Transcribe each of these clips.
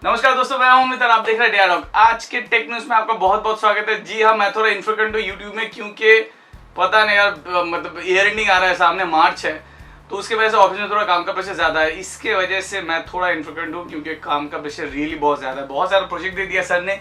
नमस्कार दोस्तों, मैं हूं अमित और आप देख रहे हैं डियर डॉग। आज के टेक न्यूज में आपका बहुत बहुत स्वागत है। जी हाँ, मैं थोड़ा इन्फ्रिक्वेंट हूँ यूट्यूब में, क्योंकि पता नहीं यार, मतलब ईयर एंडिंग आ रहा है, सामने मार्च है, तो उसके वजह से ऑफिस में थोड़ा काम का प्रेशर ज्यादा है। इसके वजह से मैं थोड़ा इन्फ्रिक्वेंट हूँ, क्योंकि काम का प्रेशर रियली बहुत ज्यादा है। बहुत सारा प्रोजेक्ट दे दिया सर ने,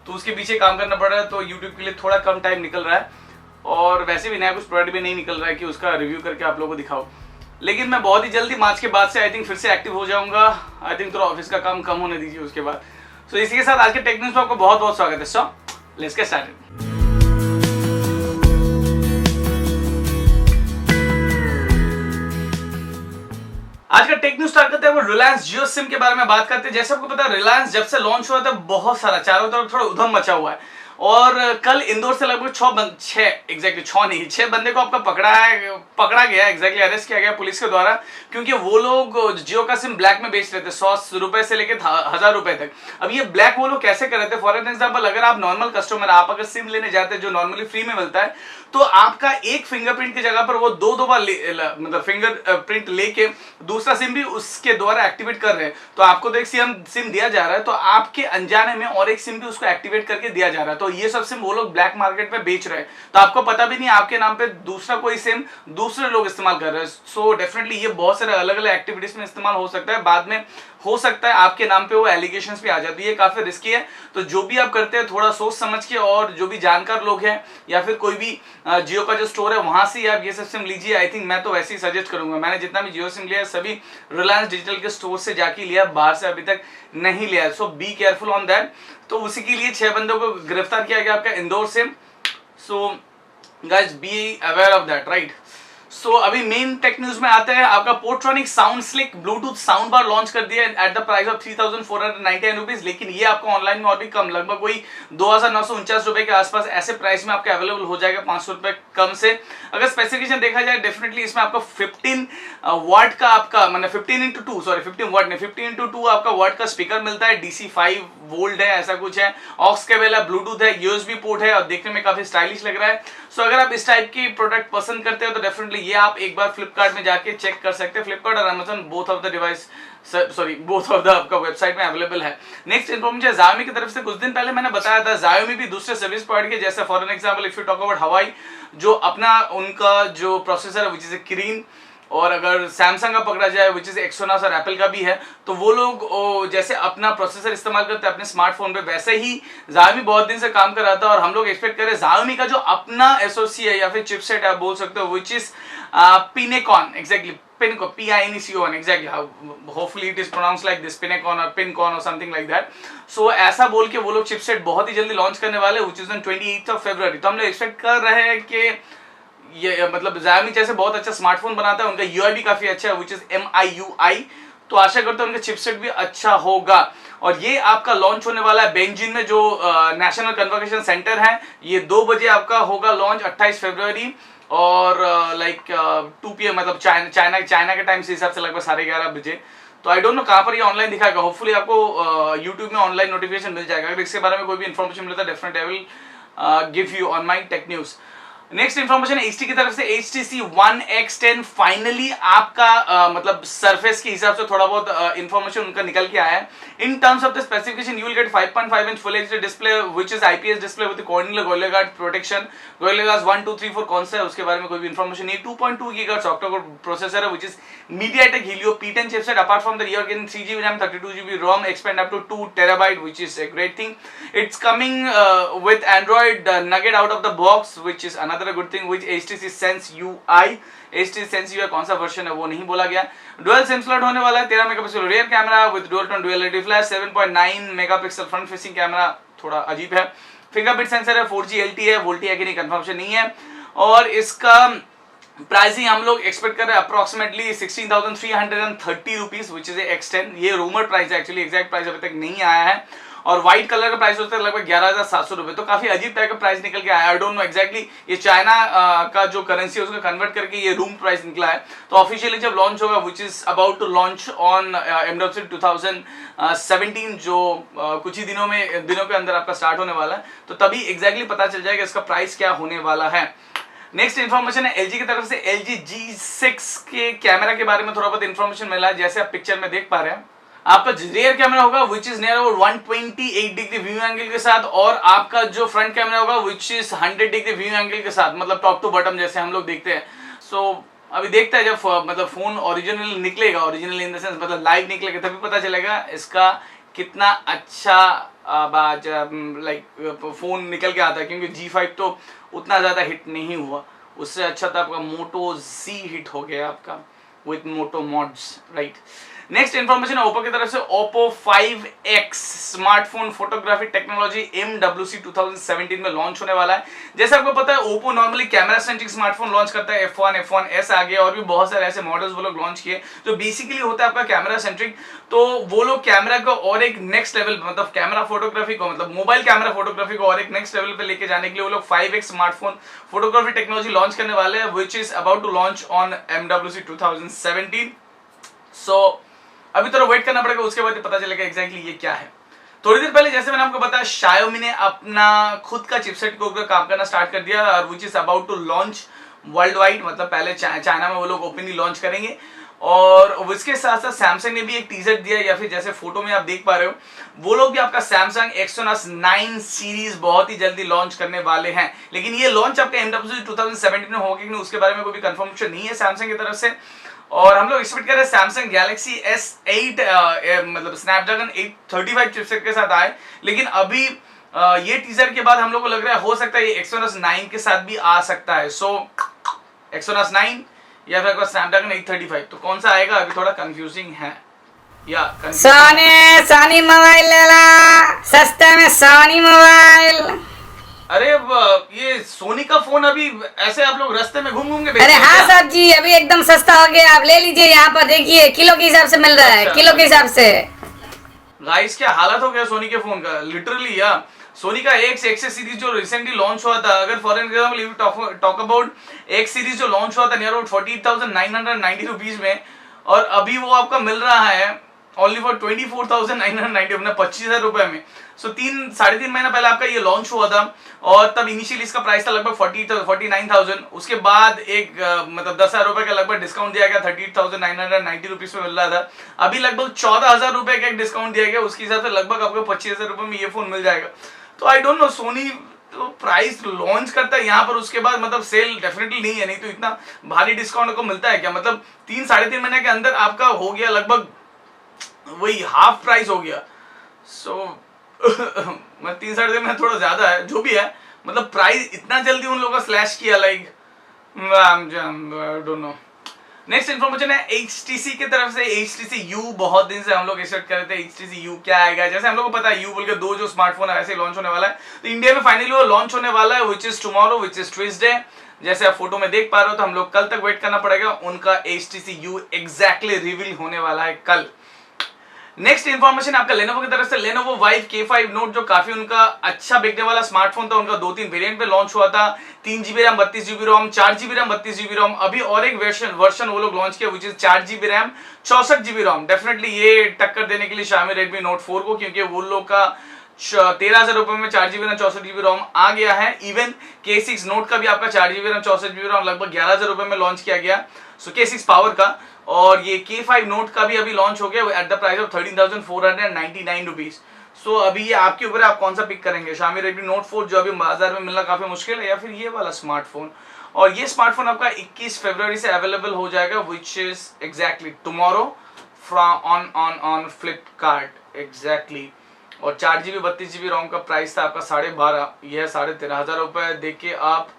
तो उसके पीछे काम करना पड़ रहा है, तो यूट्यूब के लिए थोड़ा कम टाइम निकल रहा है। और वैसे भी नया कुछ प्रोडक्ट भी नहीं निकल रहा है कि उसका रिव्यू करके आप लोगों को दिखाओ। लेकिन मैं बहुत ही जल्दी मार्च के बाद से आई थिंक फिर से एक्टिव हो जाऊंगा। आई थिंक थोड़ा ऑफिस का काम कम होने दीजिए उसके बाद। सो इसी के साथ आज के टेक न्यूज़ में आपको बहुत बहुत स्वागत है। So let's get started. आज का टेक न्यूज स्टार्ट करते हैं, वो रिलायंस जियो सिम के बारे में बात करते हैं। जैसे आपको पता है, रिलायंस जब से लॉन्च हुआ था बहुत सारा चारों तरफ थोड़ा उधम मचा हुआ है। और कल इंदौर से लगभग 6 बंदे को आपका पकड़ा गया, एग्जैक्टली अरेस्ट किया गया पुलिस के द्वारा, क्योंकि वो लोग जियो का सिम ब्लैक में बेच रहे थे 100 रुपए से लेकर 1000 रुपए तक। अब ये ब्लैक वो लोग कैसे कर रहे थे? फॉर एग्जाम्पल, अगर आप नॉर्मल कस्टमर, आप अगर सिम लेने जाते हैं जो नॉर्मली फ्री में मिलता है, तो आपका एक फिंगरप्रिंट की जगह पर वो दो बार मतलब फिंगरप्रिंट लेके दूसरा सिम भी उसके द्वारा एक्टिवेट कर रहे हैं। तो आपको तो एक सिम दिया जा रहा है, तो आपके अनजाने में और एक सिम भी उसको एक्टिवेट करके दिया जा रहा है। तो ये सब सिम वो लोग ब्लैक मार्केट में बेच रहे हैं, तो आपको पता भी नहीं आपके नाम पे दूसरा कोई सिम दूसरे लोग इस्तेमाल कर रहे हैं। सो डेफिनेटली ये बहुत सारे अलग अलग एक्टिविटीज में इस्तेमाल हो सकता है। बाद में हो सकता है आपके नाम पे वो एलिगेशंस भी आ जाती है, काफी रिस्की है। तो जो भी आप करते हैं थोड़ा सोच समझ के, और जो भी जानकार लोग हैं या फिर कोई भी जियो का जो स्टोर है वहां से आप ये सब सिम लीजिए। आई थिंक मैं तो वैसे ही सजेस्ट करूंगा। मैंने जितना भी जियो सिम लिया है सभी रिलायंस डिजिटल के स्टोर से जाके लिया, बाहर से अभी तक नहीं लिया। सो बी केयरफुल ऑन दैट। तो उसी के लिए 6 बंदों को गिरफ्तार किया गया आपका इंदौर से। So guys be aware of that, right. So अभी मेन टेक न्यूज में आते हैं। आपका Portronic sound slick Bluetooth sound bar launch कर दिया at the price of 3499 rupees. लेकिन ये आपको ऑनलाइन में और भी कम, लगभग कोई 2949 रुपए के आसपास ऐसे प्राइस में आपका अवेलेबल हो जाएगा, 500 रुपए कम से। अगर स्पेसिफिकेशन देखा जाए, डेफिनेटली इसमें आपको 15 वाट का आपका, मतलब 15 वाट 2 आपका वाट का स्पीकर मिलता है। DC 5 वोल्ट है, ऐसा कुछ है। ऑक्स केबल है, ब्लूटूथ है, USB पोर्ट है, और देखने में काफी स्टाइलिश लग रहा है। सो अगर आप इस टाइप की प्रोडक्ट पसंद करते हो तो डेफिनेटली ये आप एक बार फ्लिपकार्ट में जाके चेक कर सकते हैं। फ्लिपकार्ट और अमेजन बोथ ऑफ द आपका वेबसाइट में अवेलेबल है। नेक्स्ट इन्फॉर्मेशन Xiaomi की तरफ से कुछ दिन पहले मैंने बताया था, Xiaomi भी दूसरे सर्विस प्रोवाइडर के, जैसे for example if you talk about हवाई, जो अपना उनका जो प्रोसेसर है विच इज किरीन, और अगर सैमसंग का पकड़ा जाए विच इज एक्सोनस, और एप्पल का भी है, तो वो लोग जैसे अपना प्रोसेसर इस्तेमाल करते हैं अपने स्मार्टफोन पे, वैसे ही Xiaomi बहुत दिन से काम कर रहा था। और हम लोग एक्सपेक्ट कर रहे हैं Xiaomi का जो अपना SoC है या फिर चिपसेट है, आप बोल सकते हो, which is Pinecon, exactly Pinecon, exactly. Hopefully it is pronounced like this, Pinecon or Pincon or something like that. So ऐसा बोल के वो लोग चिपसेट बहुत ही जल्दी लॉन्च करने वाले, which is on 28th of February. तो हम लोग एक्सपेक्ट कर रहे हैं कि ये मतलब Xiaomi जैसे बहुत अच्छा स्मार्टफोन बनाता है, उनका UI भी काफी अच्छा है, which is MIUI। तो आशा करता हूं उनका चिपसेट भी अच्छा होगा। और ये आपका लॉन्च होने वाला है बेंजिन में, जो नेशनल कन्वोकेशन सेंटर है। ये 2 बजे आपका होगा लॉन्च, 28 फरवरी, और लाइक 2 PM, मतलब चाइना के टाइम से हिसाब से लगभग 11:30 बजे। तो आई डोंट नो कहाँ पर ये ऑनलाइन दिखाएगा। होपफुली आपको यूट्यूब में ऑनलाइन नोटिफिकेशन मिल जाएगा। अगर इसके बारे में कोई भी इन्फॉर्मेशन मिलता है, definitely I will give you on my tech news. Next information HT की तरफ से, HTC One X10 फाइनली आपका मतलब सरफेस के हिसाब से थोड़ा बहुत इन्फॉर्मेशन उनका निकल के आया है। In terms of the specification, you will get 5.5 inch full HD display which is IPS display with cornering gorilla glass protection. Gorilla glass 1 2 3 4 कौन सा है उसके बारे में कोई भी इन्फॉर्मेशन नहीं। 2.2 GHz ऑक्टा-कोर प्रोसेसर है, which is MediaTek Helio P10 chipset। Apart from the, you are getting 3GB RAM, 32GB ROM, expand up to 2 TB, which is a great thing. It's coming with Android Nugget out of the box, which is another good thing, which HTC Sense UI। HTC Sense UI कौन सा version है वो नहीं बोला गया। Dual SIM slot होने वाला है, 13 megapixel rear camera with dual tone dual LED flash, 7.9 megapixel front facing camera, थोड़ा अजीब है। फिंगरप्रिंट सेंसर है, 4G LTE है, वोल्टी है कि नहीं कंफर्मेशन नहीं है। और इसका प्राइसिंग हम लोग एक्सपेक्ट कर रहे हैं approximately 16,330 rupees, which is X10। ये रूमर प्राइस है, एक्चुअली एग्जैक्ट प्राइस अभी तक नहीं आया है। और व्हाइट कलर का प्राइस होता है लगभग 11,700 रुपए। तो काफी अजीब टाइप का प्राइस निकल के आया। आई डोंट नो एक्जैक्टली, ये चाइना का जो करेंसी है उसको कन्वर्ट करके ये रूम प्राइस निकला है। तो ऑफिशियली जब लॉन्च होगा, which is about to launch on MWC 2017, जो कुछ ही दिनों के अंदर आपका स्टार्ट होने वाला है, तो तभी एग्जैक्टली पता चल जाएगा इसका प्राइस क्या होने वाला है। नेक्स्ट इन्फॉर्मेशन है LG की तरफ से, LG G6 के कैमरा के बारे में थोड़ा बहुत इन्फॉर्मेशन मिला है। जैसे आप पिक्चर में देख पा रहे हैं, आपका रियर कैमरा होगा which is near about 128 degree view angle के साथ, और आपका जो फ्रंट कैमरा होगा which is 100 degree view angle के साथ, मतलब टॉप टू बॉटम जैसे हम लोग देखते हैं। सो अभी देखते हैं जब मतलब फोन ओरिजिनल निकलेगा, ओरिजिनल इन द सेंस मतलब लाइव निकलेगा, तभी पता चलेगा इसका कितना अच्छा लाइक फोन निकल के आता है, क्योंकि G5 तो उतना ज्यादा हिट नहीं हुआ, उससे अच्छा था आपका Moto Z हिट हो गया आपका with Moto Mods, right. Next information Oppo की तरफ से Oppo 5X smartphone photography technology MWC 2017 में लॉन्च होने वाला है। जैसे आपको पता है Oppo normally camera centric smartphone launch करता है, F1S आगे और भी बहुत सारे ऐसे मॉडल्स वो लोग लॉन्च किए जो बेसिकली होता है आपका कैमरा सेंट्रिक। तो वो लोग कैमरा को और एक नेक्स्ट लेवल, मतलब कैमरा फोटोग्राफी को, मतलब मोबाइल कैमरा फोटोग्राफी को और एक नेक्स्ट लेवल पे लेके जाने के लिए वो लोग 5X smartphone photography technology launch करने वाले हैं, which is about to launch on MWC 2017। So अभी थोड़ा वेट करना पड़ेगा, उसके बाद पता चलेगा एग्जैक्टली ये क्या है। थोड़ी देर पहले जैसे मैंने आपको बताया Xiaomi ने अपना खुद का चिपसेट के ऊपर काम करना स्टार्ट कर दिया, और which is about to launch worldwide, मतलब पहले चाइना में वो लोग ओपनली लॉन्च करेंगे। और उसके साथ साथ सैमसंग ने भी एक टीजर दिया, या फिर जैसे फोटो में आप देख पा रहे हो वो लोग भी आपका सैमसंग Exynos 9 सीरीज बहुत ही जल्दी लॉन्च करने वाले हैं। लेकिन ये लॉन्च आपका MWC 2017 में होगा कि नहीं उसके बारे में कोई भी कंफर्मेशन नहीं है सैमसंग की तरफ से। और हम लोग एक्सपेक्ट कर रहे हैं सैमसंग गैलेक्सी S8 मतलब स्नैपड्रैगन 835 चिपसेट के साथ आए, लेकिन अभी ये टीजर के बाद हम लोग को लग रहा है हो सकता है ये Exynos 9 के साथ भी आ सकता है। सो Exynos 9 या फिर स्नैपड्रैगन 835, तो कौन सा आएगा अभी थोड़ा कंफ्यूजिंग है या सोनी मोबाइल ले ला सस्ते में, सोनी मोबाइल। अरे ये सोनी का फोन अभी ऐसे आप लोग रास्ते में घूम घूम के अरे हाँ साहब जी, अभी एकदम सस्ता हो गया, आप ले लीजिए। यहाँ पर देखिए किलो के हिसाब से मिल रहा है, किलो के हिसाब से। गाइस क्या हालत हो गया सोनी के फोन का, लिटरली यार। सोनी का एक्स सीरीज जो रिसेंटली लॉन्च हुआ था, अगर for example you talk about x series जो लॉन्च हुआ था नियर अबाउट 48,990 रुपीज में, और अभी वो आपका मिल रहा है ओनली फॉर 24,990, अपना 25,000 रुपए में। सो 3-3.5 महीना पहले आपका ये लॉन्च हुआ था, और तब इनिशियली इसका प्राइस था लगभग 49,000। उसके बाद एक मतलब 10,000 रुपए का लगभग डिस्काउंट दिया गया, 38,990 रुपीज में मिल रहा था। अभी लगभग 14,000 रुपए का एक डिस्काउंट दिया गया, उसके हिसाब से लगभग आपको 25,000 रुपए में ये फोन मिल जाएगा। तो आई डोंट नो, सोनी तो प्राइस लॉन्च करता है यहाँ पर, उसके बाद मतलब सेल डेफिनेटली नहीं है, नहीं तो इतना भारी डिस्काउंट को मिलता है क्या? मतलब 3-3.5 महीने के अंदर आपका हो गया लगभग वही हाफ प्राइस हो गया। सो मैं 3-3.5 महीने थोड़ा ज्यादा है, जो भी है, मतलब प्राइस इतना जल्दी उन लोगों का स्लैश किया, like don't know. Next information है HTC की तरफ से। HTC U बहुत दिन से हम लोग एक्सपेक्ट कर रहे थे HTC U क्या आएगा। जैसे हम लोग को पता है U बोल के 2 जो स्मार्टफोन है वैसे लॉन्च होने वाला है, तो इंडिया में फाइनली वो लॉन्च होने वाला है, which is tomorrow, which is Tuesday. जैसे आप फोटो में देख पा रहे हो, तो हम लोग कल तक वेट करना पड़ेगा, उनका HTC U एग्जैक्टली रिवील होने वाला है कल। नेक्स्ट इन्फॉर्मेशन आपका Lenovo की तरफ से। Lenovo Vive K5 Note जो काफी उनका अच्छा बिकने वाला स्मार्टफोन था, उनका 2-3 वेरिएंट पे लॉन्च हुआ था, 3GB रैम 32GB रोम, 4GB रैम 32GB रोम। अभी और एक वर्जन वो लोग लॉन्च किया, which is 4GB RAM 64GB ROM. Definitely ये टक्कर देने के लिए Xiaomi Redmi Note 4 को, क्योंकि वो लोग का 13,000 रुपए में 4GB रैम 64GB रोम आ गया है। इवन K6 Note का भी आपका 4GB रैम 64GB रोम लगभग 11,000 रुपए में लॉन्च किया गया, सो K6 पावर का। और ये K5 Note का भी अभी लॉन्च हो गया at the price of 13,499 rupees. So अभी ये आपके ऊपर है, आप कौन सा पिक करेंगे, Xiaomi Redmi Note 4 जो अभी बाजार में मिलना काफी मुश्किल है, या फिर ये वाला स्मार्टफोन। और ये स्मार्टफोन आपका 21 फरवरी से अवेलेबल हो जाएगा, which is exactly tomorrow on Flipkart exactly. और 4GB 32GB रोम का प्राइस था आपका 12,500, यह 13,500 रुपए देके आप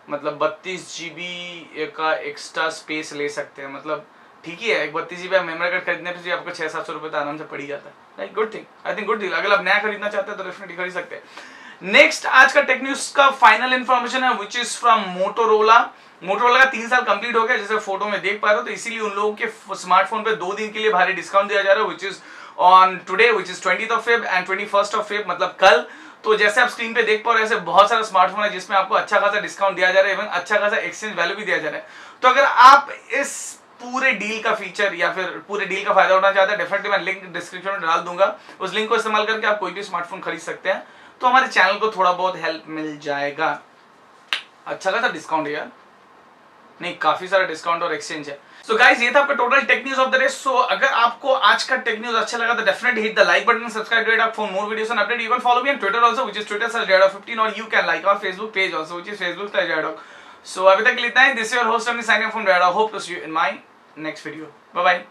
मतलब 32GB का एक्स्ट्रा स्पेस ले सकते हैं। मतलब ठीक ही है, एक 32GB मेमोरी कार्ड खरीदने पे आपको 600-700 रुपए तो आराम से पड़ ही जाता है, right. Good thing, I think good deal. अगर आप नया खरीदना चाहते हैं तो डेफिनेटली खरीद सकते हैं। नेक्स्ट आज का टेक न्यूज का फाइनल इंफॉर्मेशन है, which is from Motorola. Motorola का 3 साल कंप्लीट हो गया, जैसे फोटो में देख पा रहे हो, तो इसीलिए उन लोगों के स्मार्टफोन पे 2 दिन के लिए भारी डिस्काउंट दिया जा रहा है, which is on today, which is 20th of Feb and 21st of Feb, मतलब कल। तो जैसे आप स्क्रीन पे देख पा रहे हो, ऐसे बहुत सारा स्मार्टफोन है जिसमें आपको अच्छा खासा डिस्काउंट दिया जा रहा है, इवन अच्छा खासा एक्सचेंज वैल्यू भी दिया जा रहा है। तो अगर आप इस पूरे डील का फीचर या फिर पूरे डील का फायदा उठाना चाहते हैं, डेफिनेटली मैं लिंक डिस्क्रिप्शन में डाल दूंगा, उस लिंक को इस्तेमाल करके आप कोई भी स्मार्टफोन खरीद सकते हैं, तो हमारे चैनल को थोड़ा बहुत हेल्प मिल जाएगा। अच्छा खासा डिस्काउंट है यार, नहीं काफी सारा डिस्काउंट और एक्सचेंज है। सो गाइस ये था आपका total tech news of the day. So अगर आपको आज का टेक न्यूज अच्छा लगा तो definitely hit the like button, subscribe to it for more videos and update. You can follow me on Twitter also which is twitter/Jadov15 और you can like our Facebook page also which is facebook/Jadov। So अभी तक के लिए इतना ही। This is your host Amit signing from Jadov। Hope to see you in my next video. Bye bye.